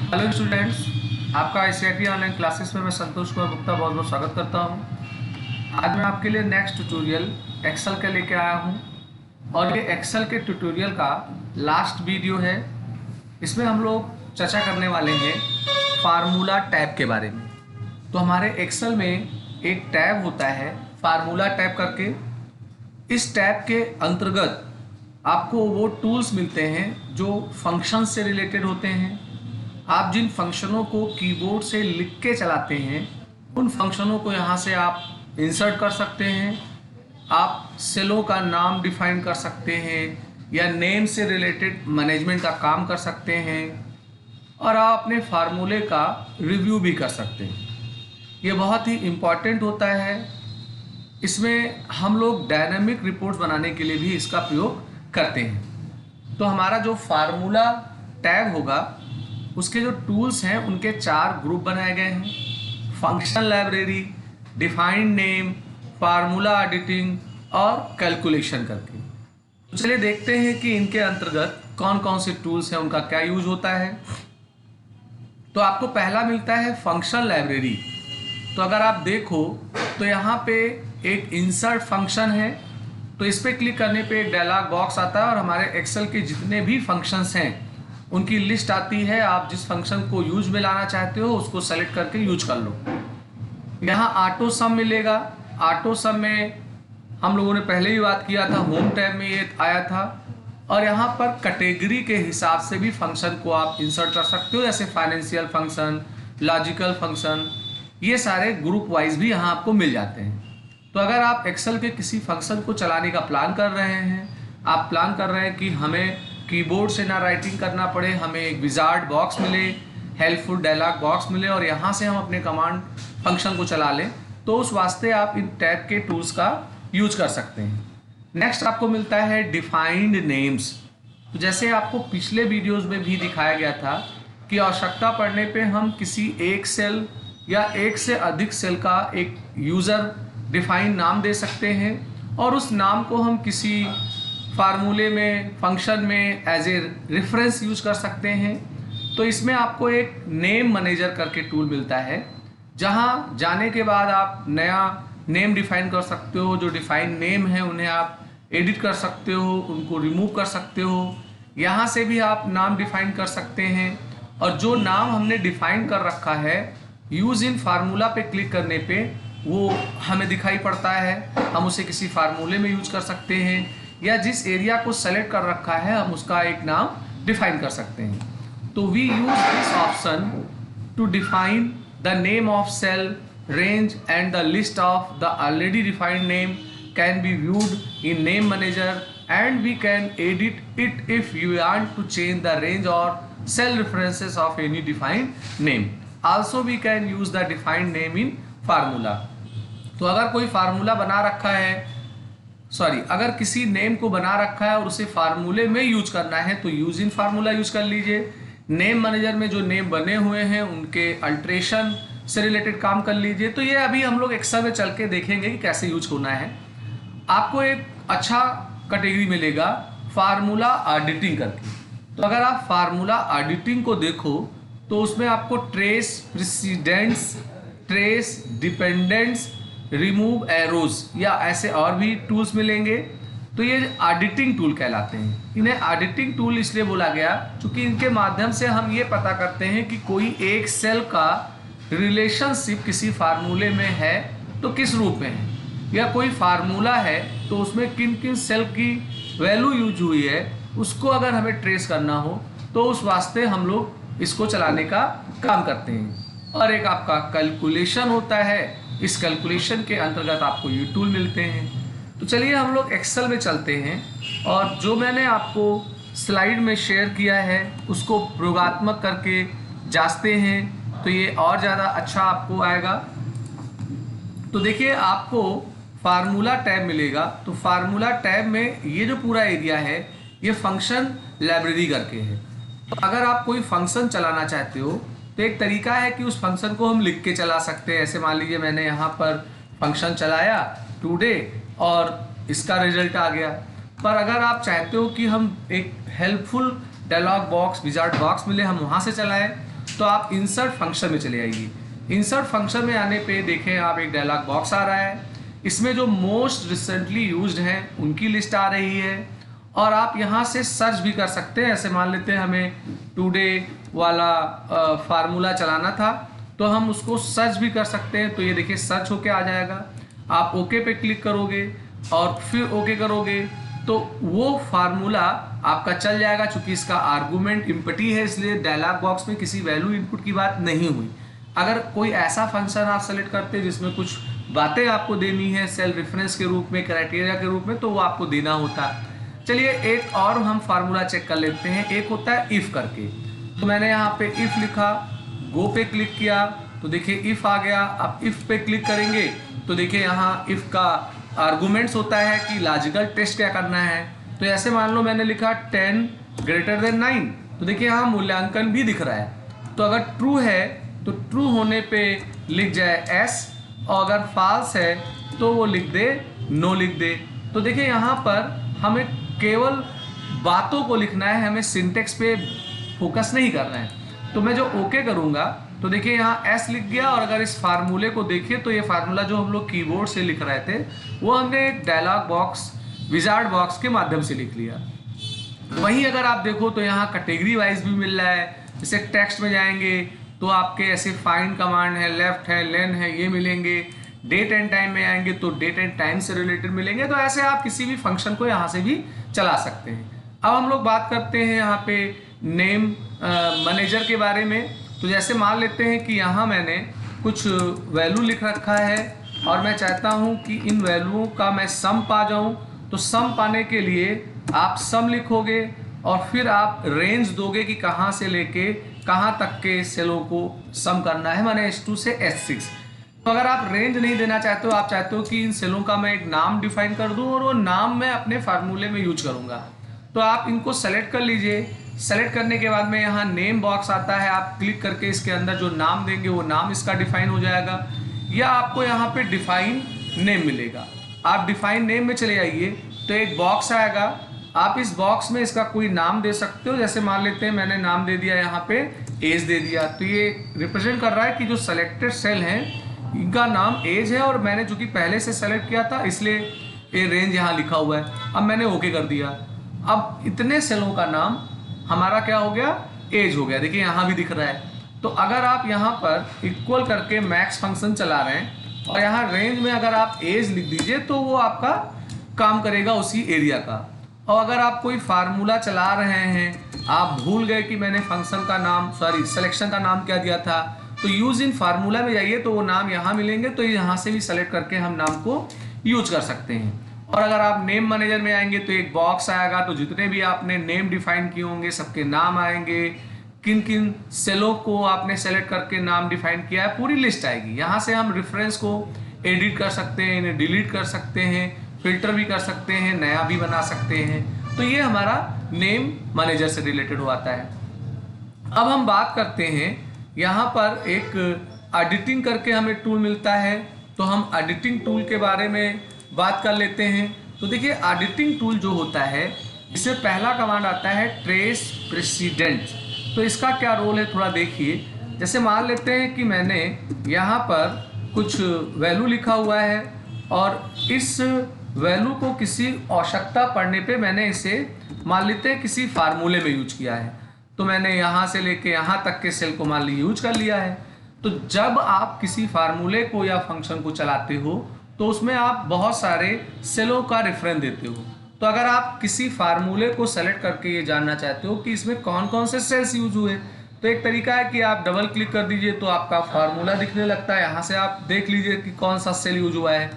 Hello students, आपका ICIT online classes में मैं संतोष कुमार गुप्ता बहुत बहुत स्वागत करता हूं। आज मैं आपके लिए नेक्स्ट ट्यूटोरियल एक्सेल का लेके आया हूं और ये एक्सेल के ट्यूटोरियल का लास्ट वीडियो है। इसमें हम लोग चर्चा करने वाले हैं फार्मूला टैब के बारे में। तो हमारे एक्सेल में एक टैब होता है फार्मूला टैब करके। इस टैब के अंतर्गत आपको वो टूल्स मिलते हैं जो फंक्शन से रिलेटेड होते हैं। आप जिन फंक्शनों को कीबोर्ड से लिख के चलाते हैं उन फंक्शनों को यहाँ से आप इंसर्ट कर सकते हैं। आप सेलों का नाम डिफाइन कर सकते हैं या नेम से रिलेटेड मैनेजमेंट का काम कर सकते हैं और आप अपने फार्मूले का रिव्यू भी कर सकते हैं। ये बहुत ही इम्पॉर्टेंट होता है। इसमें हम लोग डायनामिक रिपोर्ट्स बनाने के लिए भी इसका प्रयोग करते हैं। तो हमारा जो फार्मूला टैब होगा उसके जो टूल्स हैं उनके 4 ग्रुप बनाए गए हैं: function library, defined name, formula editing और कैलकुलेशन करके। तो चलिए देखते हैं कि इनके अंतर्गत कौन कौन से टूल्स हैं, उनका क्या यूज होता है। तो आपको पहला मिलता है फंक्शन लाइब्रेरी। तो अगर आप देखो तो यहाँ पे एक इंसर्ट फंक्शन है। तो इस पर क्लिक करने पे एक डायलॉग बॉक्स आता है और हमारे एक्सेल के जितने भी फंक्शंस हैं उनकी लिस्ट आती है। आप जिस फंक्शन को यूज में लाना चाहते हो उसको सेलेक्ट करके यूज कर लो। यहाँ ऑटो सम मिलेगा। ऑटो सम में हम लोगों ने पहले ही बात किया था, होम टैब में ये आया था। और यहाँ पर कैटेगरी के हिसाब से भी फंक्शन को आप इंसर्ट कर सकते हो, जैसे फाइनेंशियल फंक्शन, लॉजिकल फंक्शन, ये सारे ग्रुप वाइज भी यहाँ आपको मिल जाते हैं। तो अगर आप एक्सेल के किसी फंक्शन को चलाने का प्लान कर रहे हैं, आप प्लान कर रहे हैं कि हमें कीबोर्ड से ना राइटिंग करना पड़े, हमें एक विजार्ड बॉक्स मिले, हेल्पफुल डायलॉग बॉक्स मिले और यहाँ से हम अपने कमांड फंक्शन को चला लें, तो उस वास्ते आप इन टैब के टूल्स का यूज कर सकते हैं। नेक्स्ट आपको मिलता है डिफाइंड नेम्स। तो जैसे आपको पिछले वीडियोस में भी दिखाया गया था कि आवश्यकता पड़ने पे हम किसी एक सेल या एक से अधिक सेल का एक यूज़र डिफाइन नाम दे सकते हैं और उस नाम को हम किसी फार्मूले में, फंक्शन में एज ए रेफरेंस यूज कर सकते हैं। तो इसमें आपको एक नेम मैनेजर करके टूल मिलता है, जहां जाने के बाद आप नया नेम डिफाइन कर सकते हो। जो डिफाइन नेम है उन्हें आप एडिट कर सकते हो, उनको रिमूव कर सकते हो। यहाँ से भी आप नाम डिफाइन कर सकते हैं और जो नाम हमने डिफाइन कर रखा है यूज इन फार्मूला पे क्लिक करने पे वो हमें दिखाई पड़ता है। हम उसे किसी फार्मूले में यूज कर सकते हैं या जिस एरिया को सेलेक्ट कर रखा है हम उसका एक नाम डिफाइन कर सकते हैं। तो we use this option to define the name of cell, range and the list of the already defined name can be viewed in name manager and we can edit it if you want to change the range और cell references of any defined name. Also we can use the defined name in formula. तो अगर कोई formula बना रखा है, अगर किसी name को बना रखा है और उसे फार्मूले में यूज करना है तो यूज इन फार्मूला यूज कर लीजिए। नेम मैनेजर में जो नेम बने हुए हैं उनके अल्ट्रेशन से रिलेटेड काम कर लीजिए। तो ये अभी हम लोग एक्सेल में चल के देखेंगे कि कैसे यूज होना है। आपको एक अच्छा कैटेगरी मिलेगा फार्मूला एडिटिंग करके। तो अगर आप फार्मूला एडिटिंग को देखो तो उसमें आपको trace precedents, trace dependents, remove arrows या ऐसे और भी टूल्स मिलेंगे। तो ये एडिटिंग टूल कहलाते हैं। इन्हें एडिटिंग टूल इसलिए बोला गया क्योंकि इनके माध्यम से हम ये पता करते हैं कि कोई एक सेल का रिलेशनशिप किसी फार्मूले में है तो किस रूप में है, या कोई फार्मूला है तो उसमें किन किन सेल की वैल्यू यूज हुई है, उसको अगर हमें ट्रेस करना हो तो उस वास्ते हम लोग इसको चलाने का काम करते हैं। और एक आपका कैलकुलेशन होता है। इस कैलकुलेशन के अंतर्गत आपको ये टूल मिलते हैं। तो चलिए हम लोग एक्सेल में चलते हैं और जो मैंने आपको स्लाइड में शेयर किया है उसको प्रयोगात्मक करके जांचते हैं तो ये और ज़्यादा अच्छा आपको आएगा। तो देखिए आपको फार्मूला टैब मिलेगा। तो फार्मूला टैब में ये जो पूरा एरिया है ये फंक्शन लाइब्रेरी करके है। तो अगर आप कोई फंक्शन चलाना चाहते हो तो एक तरीका है कि उस फंक्शन को हम लिख के चला सकते हैं। ऐसे मान लीजिए मैंने यहाँ पर फंक्शन चलाया टुडे और इसका रिजल्ट आ गया। पर अगर आप चाहते हो कि हम एक helpful dialog box, wizard box मिले, हम वहाँ से चलाएं, तो आप इंसर्ट फंक्शन में चले आइए। इंसर्ट फंक्शन में आने पे देखें आप एक डायलॉग बॉक्स आ रहा है, इसमें जो मोस्ट रिसेंटली यूज्ड हैं उनकी लिस्ट आ रही है और आप यहाँ से सर्च भी कर सकते हैं। ऐसे मान लेते हैं हमें टुडे वाला फार्मूला चलाना था तो हम उसको सर्च भी कर सकते हैं। तो ये देखिए सर्च होके आ जाएगा, आप ओके पे क्लिक करोगे और फिर ओके करोगे तो वो फार्मूला आपका चल जाएगा। चूंकि इसका आर्गूमेंट इम्पटी है इसलिए डायलॉग बॉक्स में किसी वैल्यू इनपुट की बात नहीं हुई। अगर कोई ऐसा फंक्शन आप सेलेक्ट करते हैं जिसमें कुछ बातें आपको देनी है सेल रेफरेंस के रूप में, क्राइटेरिया के रूप में, तो वो आपको देना होता। चलिए एक और हम फार्मूला चेक कर लेते हैं। एक होता है इफ़ करके, तो मैंने यहाँ पे इफ़ लिखा, गो पे क्लिक किया तो देखिए इफ़ आ गया। अब इफ़ पे क्लिक करेंगे तो देखिए यहाँ इफ़ का आर्गूमेंट्स होता है कि लॉजिकल टेस्ट क्या करना है। तो ऐसे मान लो मैंने लिखा 10 ग्रेटर देन 9, तो देखिए यहाँ मूल्यांकन भी दिख रहा है। तो अगर ट्रू है तो ट्रू होने पे लिख जाए एस, और अगर फॉल्स है तो वो लिख दे नो लिख दे। तो देखिए यहाँ पर हमें केवल बातों को लिखना है, हमें सिंटेक्स पे फोकस नहीं करना है। तो मैं जो ओके करूँगा तो देखिए यहाँ एस लिख गया, और अगर इस फार्मूले को देखिए तो ये फार्मूला जो हम लोग कीबोर्ड से लिख रहे थे वो हमने एक डायलॉग बॉक्स विजार्ड बॉक्स के माध्यम से लिख लिया। वहीं अगर आप देखो तो यहाँ कैटेगरी वाइज भी मिल रहा है। जैसे टेक्स्ट में जाएंगे तो आपके ऐसे फाइंड कमांड है, लेफ्ट है, लेन है, ये मिलेंगे। डेट एंड टाइम में आएंगे तो डेट एंड टाइम से रिलेटेड मिलेंगे। तो ऐसे आप किसी भी फंक्शन को यहाँ से भी चला सकते हैं। अब हम लोग बात करते हैं यहाँ पे नेम मैनेजर के बारे में। तो जैसे मान लेते हैं कि यहाँ मैंने कुछ वैल्यू लिख रखा है और मैं चाहता हूँ कि इन वैल्यूओं का मैं सम पा जाऊँ। तो सम पाने के लिए आप सम लिखोगे और फिर आप रेंज दोगे कि कहाँ से लेके कहाँ तक के सेलों को सम करना है, माने S2 से S6। तो अगर आप रेंज नहीं देना चाहते हो, आप चाहते हो कि इन सेलों का मैं एक नाम डिफाइन कर दूं और वो नाम मैं अपने फार्मूले में यूज करूंगा, तो आप इनको सेलेक्ट कर लीजिए। सेलेक्ट करने के बाद में यहाँ नेम बॉक्स आता है, आप क्लिक करके इसके अंदर जो नाम देंगे वो नाम इसका डिफाइन हो जाएगा, या आपको यहाँ पे डिफाइन नेम मिलेगा। आप डिफाइन नेम में चले आइए तो एक बॉक्स आएगा, आप इस बॉक्स में इसका कोई नाम दे सकते हो। जैसे मान लेते हैं मैंने नाम दे दिया यहाँ पे एज दे दिया, तो ये रिप्रेजेंट कर रहा है कि जो सेलेक्टेड सेल हैं इनका नाम एज है, और मैंने चूंकि पहले से सेलेक्ट किया था इसलिए ये रेंज यहाँ लिखा हुआ है। अब मैंने ओके कर दिया, अब इतने सेलों का नाम हमारा क्या हो गया, एज हो गया। देखिए यहाँ भी दिख रहा है। तो अगर आप यहाँ पर इक्वल करके मैक्स फंक्शन चला रहे हैं और यहाँ रेंज में अगर आप एज लिख दीजिए तो वो आपका काम करेगा उसी एरिया का। और अगर आप कोई फार्मूला चला रहे हैं, आप भूल गए कि मैंने फंक्शन का नाम सिलेक्शन का नाम क्या दिया था, तो यूज इन फार्मूला में जाइए तो वो नाम यहाँ मिलेंगे, तो यहाँ से भी सेलेक्ट करके हम नाम को यूज कर सकते हैं। और अगर आप नेम मैनेजर में आएंगे तो एक बॉक्स आएगा, तो जितने भी आपने नेम डिफाइन किए होंगे सबके नाम आएंगे, किन किन सेलों को आपने सेलेक्ट करके नाम डिफाइन किया है पूरी लिस्ट आएगी। यहाँ से हम रेफरेंस को एडिट कर सकते हैं, इन्हें डिलीट कर सकते हैं, फिल्टर भी कर सकते हैं, नया भी बना सकते हैं। तो ये हमारा नेम मैनेजर से रिलेटेड हो आता है। अब हम बात करते हैं यहाँ पर एक एडिटिंग करके हमें टूल मिलता है, तो हम एडिटिंग टूल के बारे में बात कर लेते हैं। तो देखिए एडिटिंग टूल जो होता है इसमें पहला कमांड आता है ट्रेस प्रेसिडेंट। तो इसका क्या रोल है थोड़ा देखिए। जैसे मान लेते हैं कि मैंने यहाँ पर कुछ वैल्यू लिखा हुआ है और इस वैल्यू को किसी आवश्यकता पड़ने पे मैंने इसे मान लेते हैं किसी फार्मूले में यूज किया है, तो मैंने यहाँ से लेके यहाँ तक के सेल को मान ली यूज कर लिया है। तो जब आप किसी फार्मूले को या फंक्शन को चलाते हो तो उसमें आप बहुत सारे सेलों का रेफरेंस देते हो। तो अगर आप किसी फार्मूले को सेलेक्ट करके ये जानना चाहते हो कि इसमें कौन कौन से सेल्स यूज हुए, तो एक तरीका है कि आप डबल क्लिक कर दीजिए तो आपका फार्मूला दिखने लगता है। यहाँ से आप देख लीजिए कि कौन सा सेल यूज हुआ है,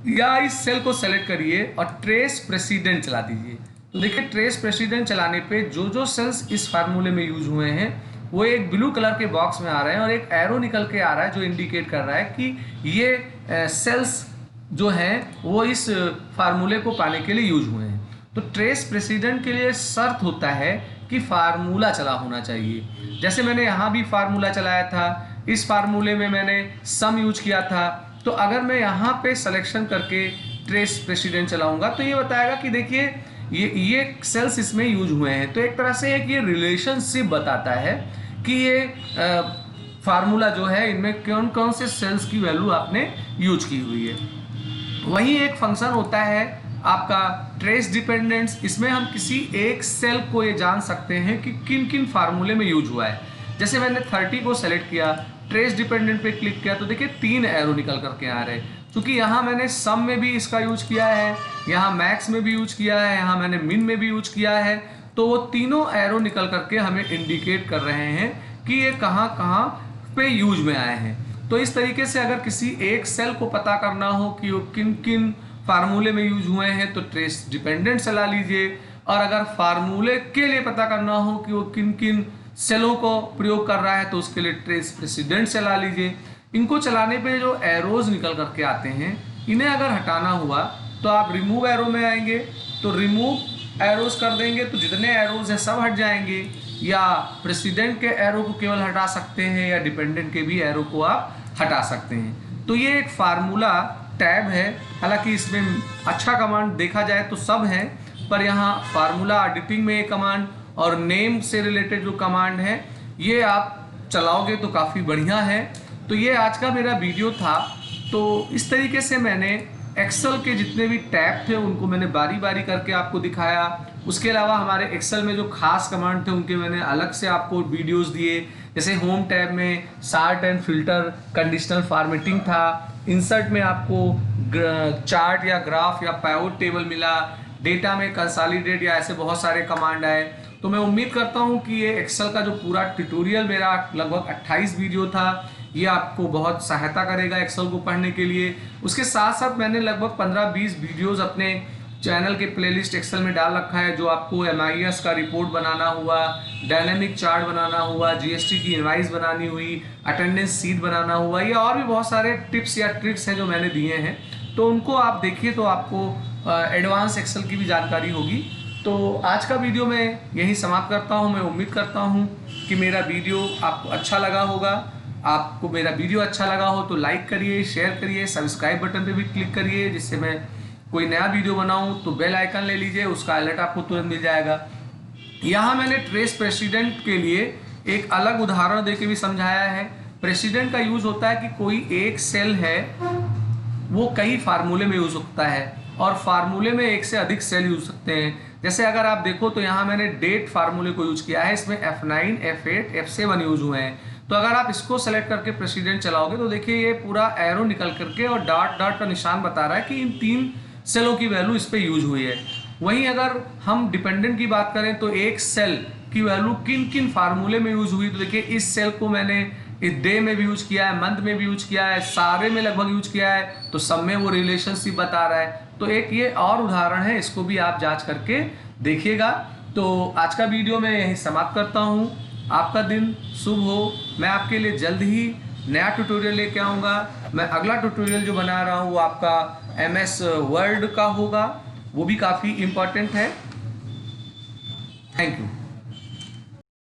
या इस सेल को सेलेक्ट करिए और ट्रेस प्रेसिडेंट चला दीजिए। तो देखिए ट्रेस प्रेसिडेंट चलाने पे जो जो सेल्स इस फार्मूले में यूज हुए हैं वो एक ब्लू कलर के बॉक्स में आ रहे हैं और एक एरो निकल के आ रहा है जो इंडिकेट कर रहा है कि ये सेल्स जो हैं वो इस फार्मूले को पाने के लिए यूज हुए हैं। तो ट्रेस प्रेसिडेंट के लिए शर्त होता है कि फार्मूला चला होना चाहिए। जैसे मैंने यहाँ भी फार्मूला चलाया था, इस फार्मूले में मैंने सम यूज किया था, तो अगर मैं यहाँ पे सिलेक्शन करके ट्रेस प्रेसिडेंट चलाऊंगा तो ये बताएगा कि देखिए ये सेल्स इसमें यूज हुए हैं। तो एक तरह से एक ये रिलेशनशिप बताता है कि ये फार्मूला जो है इनमें कौन कौन से सेल्स की वैल्यू आपने यूज की हुई है। वहीं एक फंक्शन होता है आपका ट्रेस डिपेंडेंस। इसमें हम किसी एक सेल को ये जान सकते हैं कि किन किन फार्मूले में यूज हुआ है। जैसे मैंने 30 को सेलेक्ट किया, ट्रेस डिपेंडेंट पे क्लिक किया तो देखिए 3 एरो निकल करके आ रहे हैं। क्योंकि यहाँ मैंने सम में भी इसका यूज किया है, यहाँ मैक्स में भी यूज किया है, यहाँ मैंने मिन में भी यूज किया है, तो वो तीनों एरो निकल करके हमें इंडिकेट कर रहे हैं कि ये कहाँ कहाँ पे यूज में आए हैं। तो इस तरीके से अगर किसी एक सेल को पता करना हो कि वो किन किन फार्मूले में यूज हुए हैं तो ट्रेस डिपेंडेंट चला लीजिए, और अगर फार्मूले के लिए पता करना हो कि वो किन किन सेलों को प्रयोग कर रहा है तो उसके लिए ट्रेस प्रेसिडेंट चला लीजिए। इनको चलाने पे जो एरोज निकल करके आते हैं, इन्हें अगर हटाना हुआ तो आप रिमूव एरो में आएंगे, तो रिमूव एरोज कर देंगे तो जितने एरोज हैं सब हट जाएंगे, या प्रेसिडेंट के एरो को केवल हटा सकते हैं या डिपेंडेंट के भी एरो को आप हटा सकते हैं। तो ये एक फार्मूला टैब है। हालांकि इसमें अच्छा कमांड देखा जाए तो सब है, पर यहाँ फार्मूला एडिटिंग में एक कमांड और नेम से रिलेटेड जो कमांड है ये आप चलाओगे तो काफ़ी बढ़िया है। तो ये आज का मेरा वीडियो था। तो इस तरीके से मैंने एक्सेल के जितने भी टैब थे उनको मैंने बारी बारी करके आपको दिखाया। उसके अलावा हमारे एक्सेल में जो खास कमांड थे उनके मैंने अलग से आपको वीडियोस दिए। जैसे होम टैब में sort and filter conditional formatting था, इंसर्ट में आपको चार्ट या ग्राफ या पाइवट टेबल मिला, डेटा में कंसोलिडेट या ऐसे बहुत सारे कमांड आए। तो मैं उम्मीद करता हूं कि ये एक्सेल का जो पूरा ट्यूटोरियल मेरा लगभग 28 वीडियो था ये आपको बहुत सहायता करेगा एक्सेल को पढ़ने के लिए। उसके साथ साथ मैंने लगभग 15-20 वीडियोस अपने चैनल के प्लेलिस्ट एक्सेल में डाल रखा है, जो आपको MIS का रिपोर्ट बनाना हुआ, डायनेमिक चार्ट बनाना हुआ, GST की इनवाइस बनानी हुई, अटेंडेंस सीट बनाना हुआ, ये और भी बहुत सारे टिप्स या ट्रिक्स हैं जो मैंने दिए हैं। तो उनको आप देखिए तो आपको एडवांस एक्सेल की भी जानकारी होगी। तो आज का वीडियो मैं यही समाप्त करता हूँ। मैं उम्मीद करता हूँ कि मेरा वीडियो आपको अच्छा लगा होगा। आपको मेरा वीडियो अच्छा लगा हो तो लाइक करिए, शेयर करिए, सब्सक्राइब बटन पे भी क्लिक करिए, जिससे मैं कोई नया वीडियो बनाऊं तो बेल आइकन ले लीजिए, उसका अलर्ट आपको तुरंत मिल जाएगा। यहाँ मैंने ट्रेस प्रेसिडेंट के लिए एक अलग उदाहरण देके भी समझाया है। प्रेसिडेंट का यूज होता है कि कोई एक सेल है वो कई फार्मूले में यूज होता है, और फार्मूले में एक से अधिक सेल यूज सकते हैं। जैसे अगर आप देखो तो यहाँ मैंने डेट फार्मूले को यूज किया है, इसमें F9, F8, F7 यूज हुए हैं। तो अगर आप इसको सेलेक्ट करके प्रेसिडेंट चलाओगे तो देखिए ये पूरा एरो निकल करके और डॉट डॉट का निशान बता रहा है कि इन 3 सेलों की वैल्यू इस पे यूज हुई है। वहीं अगर हम डिपेंडेंट की बात करें तो एक सेल की वैल्यू किन किन फार्मूले में यूज हुई, तो देखिए इस सेल को मैंने इस डे में भी यूज किया है, मंथ में भी यूज किया है, सारे में लगभग यूज किया है, तो सब में वो रिलेशनशिप बता रहा है। तो एक ये और उदाहरण है, इसको भी आप जांच करके देखिएगा। तो आज का वीडियो मैं यहीं समाप्त करता हूँ। आपका दिन शुभ हो। मैं आपके लिए जल्द ही नया ट्यूटोरियल लेके आऊँगा। मैं अगला ट्यूटोरियल जो बना रहा हूँ वो आपका MS वर्ड का होगा, वो भी काफ़ी इम्पोर्टेंट है। Thank you.